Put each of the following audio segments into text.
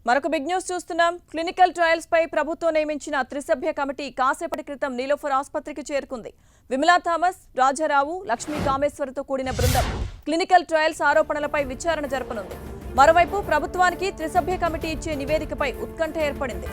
మరొక big news చూస్తున్నాం. Clinical trials పై ప్రభుత్వం నియమించిన త్రిసభ్య కమిటీ కాసేపటి క్రితం నీలోఫర్ ఆసుపత్రికి చేరుకుంది. విమలా థామస్, రాజారావు, లక్ష్మీ కామేశ్వరతో కూడిన బృందం క్లినికల్ ట్రయల్స్ ఆరోపణలపై విచారణ జరపనుంది. మరోవైపు ప్రభుత్వానికి త్రిసభ్య కమిటీ ఇచ్చే నివేదికపై ఉత్కంఠ ఏర్పడింది.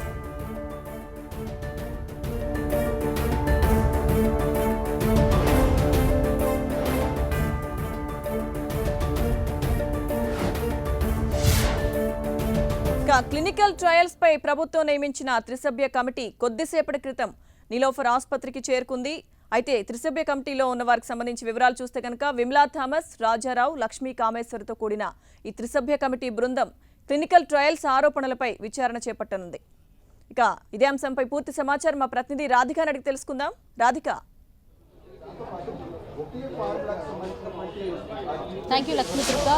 క్లినికల్ ట్రయల్స్ పై ప్రభుత్వం నియమించిన త్రిసభ్య కమిటీ కొద్దిసేపటి క్రితం నీలోఫర్ ఆసుపత్రికి చేరుకుంది. అయితే త్రిసభ్య కమిటీలో ఉన్న వారికి సంబంధించి వివరాలు చూస్తే కనుక విమలా థామస్, రాజారావు, లక్ష్మీ కామేశ్వరతో కూడిన ఈ త్రిసభ్య కమిటీ బృందం క్లినికల్ ట్రయల్స్ ఆరోపణలపై విచారణ చేపట్టనుంది. ఇక ఇదే అంశంపై పూర్తి సమాచారం మా ప్రతినిధి రాధికాని అడిగి తెలుసుకుందాం. రాధిక. Thank you Lakshmidurga.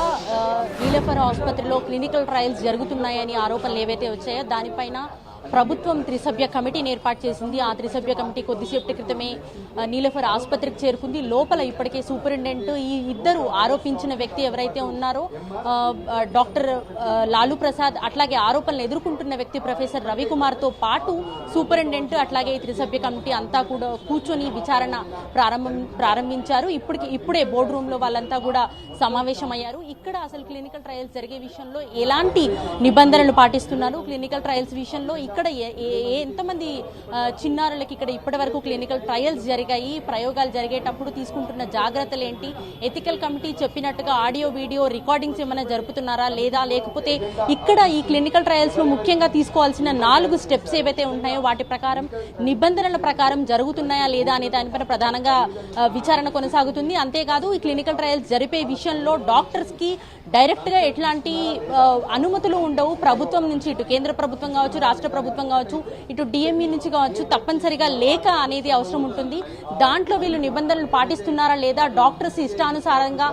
నీలోఫర్ ఆసుపత్రిలో క్లినికల్ ట్రయల్స్ జరుగుతున్నాయని ఆరోపణలు ఏవైతే వచ్చాయో దానిపైన ప్రభుత్వం త్రిసభ్య కమిటీని ఏర్పాటు చేసింది. ఆ త్రిసభ్య కమిటీ కొద్దిసేపటి క్రితమే నీలోఫర్ ఆసుపత్రికి చేరుకుంది. లోపల ఇప్పటికే సూపరింటెండెంట్ ఈ ఇద్దరు ఆరోపించిన వ్యక్తి ఎవరైతే ఉన్నారో డాక్టర్ లాలూ ప్రసాద్, అట్లాగే ఆరోపణలు ఎదుర్కొంటున్న వ్యక్తి ప్రొఫెసర్ రవికుమార్తో పాటు సూపరింటెండెంట్ అట్లాగే ఈ త్రిసభ్య కమిటీ అంతా కూడా కూర్చొని విచారణ ప్రారంభించారు. ఇప్పుడే బోర్డు రూమ్ లో వాళ్ళంతా కూడా సమావేశమయ్యారు. ఇక్కడ అసలు క్లినికల్ ట్రయల్స్ జరిగే విషయంలో ఎలాంటి నిబంధనలు పాటిస్తున్నారు, క్లినికల్ ట్రయల్స్ విషయంలో ఇక్కడ ఎంతమంది చిన్నారులకి ఇక్కడ ఇప్పటి వరకు క్లినికల్ ట్రయల్స్ జరిగాయి, ప్రయోగాలు జరిగేటప్పుడు తీసుకుంటున్న జాగ్రత్తలు ఏంటి, ఎథికల్ కమిటీ చెప్పినట్టుగా ఆడియో వీడియో రికార్డింగ్స్ ఏమైనా జరుపుతున్నారా లేదా, లేకపోతే ఇక్కడ ఈ క్లినికల్ ట్రయల్స్ లో ముఖ్యంగా తీసుకోవాల్సిన 4 స్టెప్స్ ఏవైతే ఉన్నాయో వాటి ప్రకారం నిబంధనల ప్రకారం జరుగుతున్నాయా లేదా అనే దానిపైన ప్రధానంగా విచారణ కొనసాగుతుంది. అంతేకాదు ఈ క్లినికల్ ట్రయల్స్ జరిపే విషయంలో డాక్టర్స్ కి డైరెక్ట్ గా ఎట్లాంటి అనుమతులు ఉండవు. ప్రభుత్వం నుంచి ఇటు కేంద్ర ప్రభుత్వం కావచ్చు, రాష్ట్ర ప్రభుత్వం కావచ్చు, ఇటు డిఎంఈ నుంచి కావచ్చు తప్పనిసరిగా లేఖ అనేది అవసరం ఉంటుంది. దాంట్లో వీళ్ళు నిబంధనలు పాటిస్తున్నారా లేదా, డాక్టర్స్ ఇష్టానుసారంగా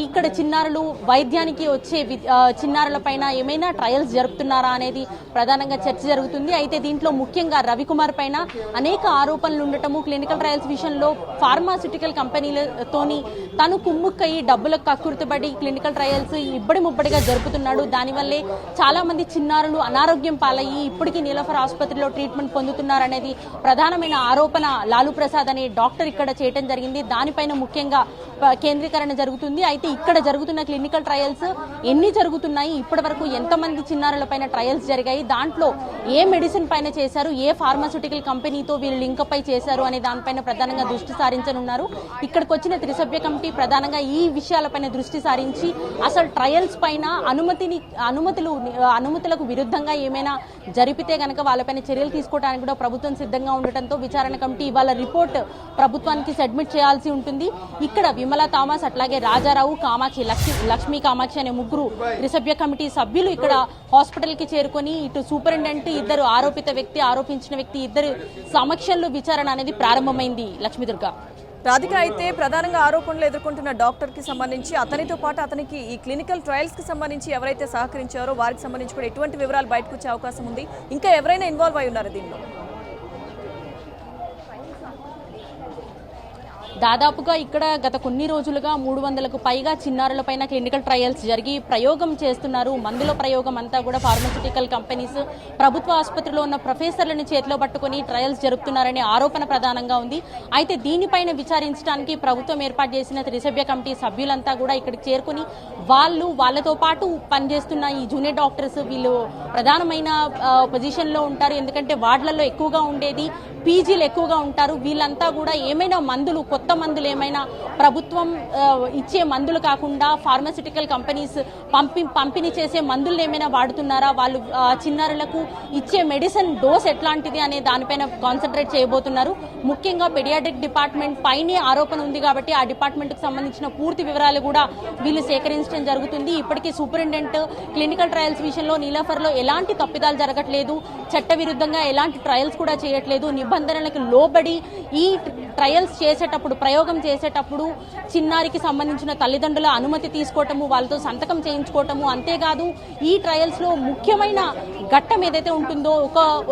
ఇక్కడ చిన్నారులు వైద్యానికి వచ్చే చిన్నారుల పైన ఏమైనా ట్రయల్స్ జరుపుతున్నారా అనేది ప్రధానంగా చర్చ జరుగుతుంది. అయితే దీంట్లో ముఖ్యంగా రవికుమార్ పైన అనేక ఆరోపణలు ఉండటము, క్లినికల్ ట్రయల్స్ విషయంలో ఫార్మాస్యూటికల్ కంపెనీలతోని తను కుమ్ముక్కయి డబ్బులకు కక్కుర్తిపడి క్లినికల్ ట్రయల్స్ ఇబ్బడి ముబ్బడిగా జరుపుతున్నాడు. దానివల్లే చాలా మంది చిన్నారులు అనారోగ్యం పాలయ్యి ఇప్పటికీ నీలోఫర్ ఆసుపత్రిలో ట్రీట్మెంట్ పొందుతున్నారనేది ప్రధానమైన ఆరోపణ లాలూ ప్రసాద్ అనే డాక్టర్ ఇక్కడ చేయడం జరిగింది. దానిపైన ముఖ్యంగా కేంద్రీకరణ జరుగుతుంది. అయితే ఇక్కడ జరుగుతున్న క్లినికల్ ట్రయల్స్ ఎన్ని జరుగుతున్నాయి, ఇప్పటి వరకు ఎంతమంది చిన్నారుల పైన ట్రయల్స్ జరిగాయి, దాంట్లో ఏ మెడిసిన్ పైన చేశారు, ఏ ఫార్మాస్యూటికల్ కంపెనీతో వీళ్ళు లింక్ పై చేశారు అనే దానిపైన ప్రధానంగా దృష్టి సారించనున్నారు. ఇక్కడికి వచ్చిన త్రిసభ్య కమిటీ ప్రధానంగా ఈ విషయాలపైన దృష్టి సారించి అసలు ట్రయల్స్ పైన అనుమతులకు విరుద్ధంగా ఏమైనా జరిపితే గనక వాళ్ళపైన చర్యలు తీసుకోవడానికి కూడా ప్రభుత్వం సిద్ధంగా ఉండటంతో విచారణ కమిటీ ఇవాళ రిపోర్ట్ ప్రభుత్వానికి సబ్మిట్ చేయాల్సి ఉంటుంది. ఇక్కడ విమలా థామస్ అట్లాగే రాజారావు, కామాక్షి, లక్ష్మీ కామాక్షి అనే 3 త్రిసభ్య కమిటీ సభ్యులు ఇక్కడ హాస్పిటల్ కి చేరుకొని ఇటు సూపరింటెండెంట్, ఇద్దరు ఆరోపించిన వ్యక్తి ఇద్దరు సమక్షంలో విచారణ అనేది ప్రారంభమైంది. లక్ష్మీదుర్గ. రాధిక, అయితే ప్రధానంగా ఆరోపణలు ఎదుర్కొంటున్న డాక్టర్ కి సంబంధించి అతనితో పాటు అతనికి ఈ క్లినికల్ ట్రయల్స్ కి సంబంధించి ఎవరైతే సహకరించారో వారికి సంబంధించి కూడా ఎటువంటి వివరాలు బయటకు వచ్చే అవకాశం ఉంది? ఇంకా ఎవరైనా ఇన్వాల్వ్ అయి ఉన్నారు దీనిలో? దాదాపుగా ఇక్కడ గత కొన్ని రోజులుగా 300కు పైగా చిన్నారులపైన క్లినికల్ ట్రయల్స్ జరిగి ప్రయోగం చేస్తున్నారు. మందుల ప్రయోగం అంతా కూడా ఫార్మాస్యూటికల్ కంపెనీస్ ప్రభుత్వ ఆసుపత్రిలో ఉన్న ప్రొఫెసర్లను చేతిలో పట్టుకుని ట్రయల్స్ జరుపుతున్నారనే ఆరోపణ ప్రధానంగా ఉంది. అయితే దీనిపైన విచారించడానికి ప్రభుత్వం ఏర్పాటు చేసిన త్రిసభ్య కమిటీ సభ్యులంతా కూడా ఇక్కడికి చేరుకుని వాళ్ళతో పాటు పనిచేస్తున్న ఈ జూనియర్ డాక్టర్స్ వీళ్ళు ప్రధానమైన పొజిషన్ లో ఉంటారు. ఎందుకంటే వార్డులలో ఎక్కువగా ఉండేది పీజీలు ఎక్కువగా ఉంటారు. వీళ్ళంతా కూడా ఏమైనా మందులు, కొత్త మందులు ఏమైనా ప్రభుత్వం ఇచ్చే మందులు కాకుండా ఫార్మాస్యూటికల్ కంపెనీస్ పంపిణీ చేసే మందులు ఏమైనా వాడుతున్నారా, వాళ్ళు చిన్నారులకు ఇచ్చే మెడిసిన్ డోస్ ఎట్లాంటిది అనే దానిపైన కాన్సన్ట్రేట్ చేయబోతున్నారు. ముఖ్యంగా పెడియాట్రిక్ డిపార్ట్మెంట్ పైనే ఆరోపణ ఉంది కాబట్టి ఆ డిపార్ట్మెంట్ కు సంబంధించిన పూర్తి వివరాలు కూడా వీళ్ళు సేకరించడం జరుగుతుంది. ఇప్పటికీ సూపరింటెండెంట్ క్లినికల్ ట్రయల్స్ విషయంలో నీలోఫర్ లో ఎలాంటి తప్పిదాలు జరగట్లేదు, చట్టవిరుద్ధంగా ఎలాంటి ట్రయల్స్ కూడా చేయట్లేదు, నిబంధనలకు లోబడి ఈ ట్రయల్స్ చేసేటప్పుడు ఇప్పుడు ప్రయోగం చేసేటప్పుడు చిన్నారికి సంబంధించిన తల్లిదండ్రుల అనుమతి తీసుకోవటము, వాళ్ళతో సంతకం చేయించుకోవటము, అంతేకాదు ఈ ట్రయల్స్ లో ముఖ్యమైన ఘట్టం ఏదైతే ఉంటుందో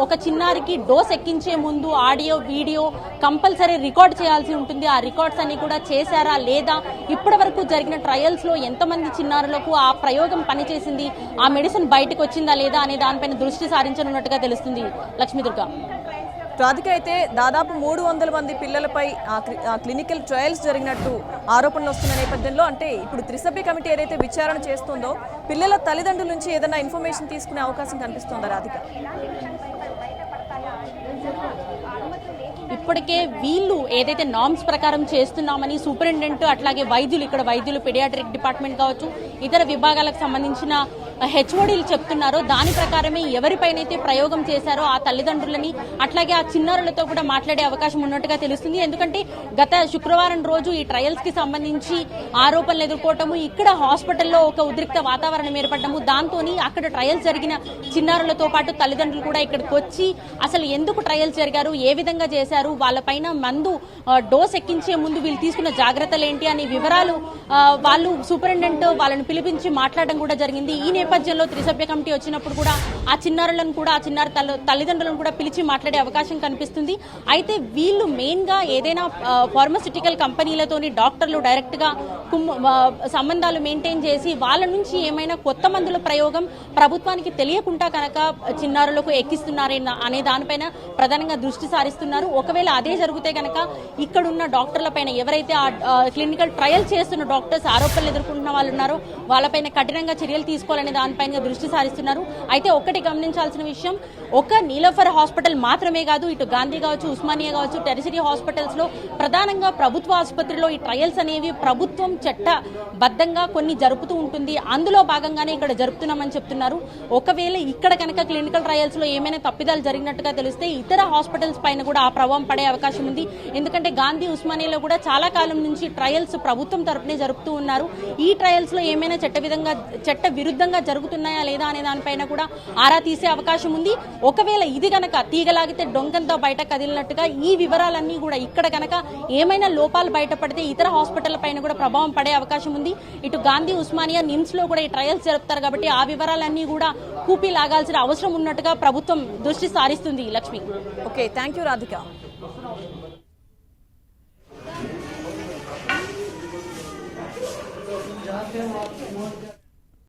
ఒక చిన్నారికి డోస్ ఎక్కించే ముందు ఆడియో వీడియో కంపల్సరీ రికార్డ్ చేయాల్సి ఉంటుంది. ఆ రికార్డ్స్ అన్ని కూడా చేశారా లేదా, ఇప్పటి వరకు జరిగిన ట్రయల్స్ లో ఎంతమంది చిన్నారులకు ఆ ప్రయోగం పనిచేసింది, ఆ మెడిసిన్ బయటకు వచ్చిందా లేదా అనే దానిపైన దృష్టి సారించనున్నట్టుగా తెలుస్తుంది. లక్ష్మీదుర్గ, రాధిక, అయితే దాదాపు 300 మంది పిల్లలపై క్లినికల్ ట్రయల్స్ జరిగినట్టు ఆరోపణలు వస్తున్న నేపథ్యంలో, అంటే ఇప్పుడు త్రిసభ్య కమిటీ ఏదైతే విచారణ చేస్తుందో పిల్లల తల్లిదండ్రుల నుంచి ఏదైనా ఇన్ఫర్మేషన్ తీసుకునే అవకాశం కనిపిస్తుందా రాధిక? ఇప్పటికే వీళ్ళు ఏదైతే నార్మ్స్ ప్రకారం చేస్తున్నామని సూపరింటెండెంట్ అట్లాగే వైద్యులు పెడియాట్రిక్ డిపార్ట్మెంట్ కావచ్చు, ఇతర విభాగాలకు సంబంధించిన హెచ్ఓడీలు చెప్తున్నారో దాని ప్రకారమే ఎవరిపైనైతే ప్రయోగం చేశారో ఆ తల్లిదండ్రులని అట్లాగే ఆ చిన్నారులతో కూడా మాట్లాడే అవకాశం ఉన్నట్టుగా తెలుస్తుంది. ఎందుకంటే గత శుక్రవారం రోజు ఈ ట్రయల్స్ కి సంబంధించి ఆరోపణలు ఎదుర్కోవటము, ఇక్కడ హాస్పిటల్లో ఒక ఉద్రిక్త వాతావరణం ఏర్పడము, దాంతో అక్కడ ట్రయల్స్ జరిగిన చిన్నారులతో పాటు తల్లిదండ్రులు కూడా ఇక్కడికి వచ్చి అసలు ఎందుకు ట్రయల్స్ జరిగారు, ఏ విధంగా చేశారు, వాళ్ళపైన మందు డోస్ ఎక్కించే ముందు వీళ్ళు తీసుకున్న జాగ్రత్తలు ఏంటి అనే వివరాలు వాళ్ళు సూపరింటెండెంట్ వాళ్ళని పిలిపించి మాట్లాడడం కూడా జరిగింది. ఈ నేపథ్యంలో త్రిసభ్య కమిటీ వచ్చినప్పుడు కూడా ఆ చిన్నారులను కూడా ఆ చిన్నారి తల్లిదండ్రులను కూడా పిలిచి మాట్లాడే అవకాశం కనిపిస్తుంది. అయితే వీళ్ళు మెయిన్ గా ఏదైనా ఫార్మాసిటికల్ కంపెనీలతోని డాక్టర్లు డైరెక్ట్ గా సంబంధాలు మెయింటైన్ చేసి వాళ్ళ నుంచి ఏమైనా కొత్త మందుల ప్రయోగం ప్రభుత్వానికి తెలియకుండా కనుక చిన్నారులకు ఎక్కిస్తున్నారే అనే దానిపైన ప్రధానంగా దృష్టి సారిస్తున్నారు. ఒకవేళ అదే జరిగితే కనుక ఇక్కడున్న డాక్టర్ల పైన ఎవరైతే ఆ క్లినికల్ ట్రయల్ చేస్తున్న డాక్టర్స్ ఆరోపణలు ఎదుర్కొంటున్న వాళ్ళు ఉన్నారో వాళ్ళపైన కఠినంగా చర్యలు తీసుకోవాలనే దానిపైన దృష్టి సారిస్తున్నారు. అయితే ఒక్కటి గమనించాల్సిన విషయం, ఒక నీలోఫర్ హాస్పిటల్ మాత్రమే కాదు, ఇటు గాంధీ కావచ్చు, ఉస్మానియా కావచ్చు, టెరిటరీ హాస్పిటల్స్ లో ప్రధానంగా ప్రభుత్వ ఆసుపత్రిలో ఈ ట్రయల్స్ అనేవి ప్రభుత్వం చట్టబద్ధంగా కొన్ని జరుపుతూ ఉంటుంది. అందులో భాగంగానే ఇక్కడ జరుపుతున్నామని చెప్తున్నారు. ఒకవేళ ఇక్కడ కనుక క్లినికల్ ట్రయల్స్ లో ఏమైనా తప్పిదాలు జరిగినట్టుగా తెలిస్తే ఇతర హాస్పిటల్స్ పైన కూడా ఆ ప్రభావం పడే అవకాశం ఉంది. ఎందుకంటే గాంధీ, ఉస్మానియాలో కూడా చాలా కాలం నుంచి ట్రయల్స్ ప్రభుత్వం తరపునే జరుపుతూ ఉన్నారు. ఈ ట్రయల్స్ లో ఏమైనా చట్ట విరుద్ధంగా జరుగుతున్నాయా లేదా అనే దానిపైన కూడా ఆరా తీసే అవకాశం ఉంది. ఒకవేళ ఇది గనక తీగలాగితే డొంకంతో బయట కదిలినట్టుగా ఈ వివరాలన్నీ కూడా ఇక్కడ గనక ఏమైనా లోపాలు బయటపడితే ఇతర హాస్పిటల్ పైన కూడా ప్రభావం పడే అవకాశం ఉంది. ఇటు గాంధీ, ఉస్మానియా, నిమ్స్ లో కూడా ఈ ట్రయల్స్ జరుపుతారు కాబట్టి ఆ వివరాలన్నీ కూడా కూపీ లాగాల్సిన అవసరం ఉన్నట్టుగా ప్రభుత్వం దృష్టి సారిస్తుంది. Lakshmi, okay, thank you Radhika.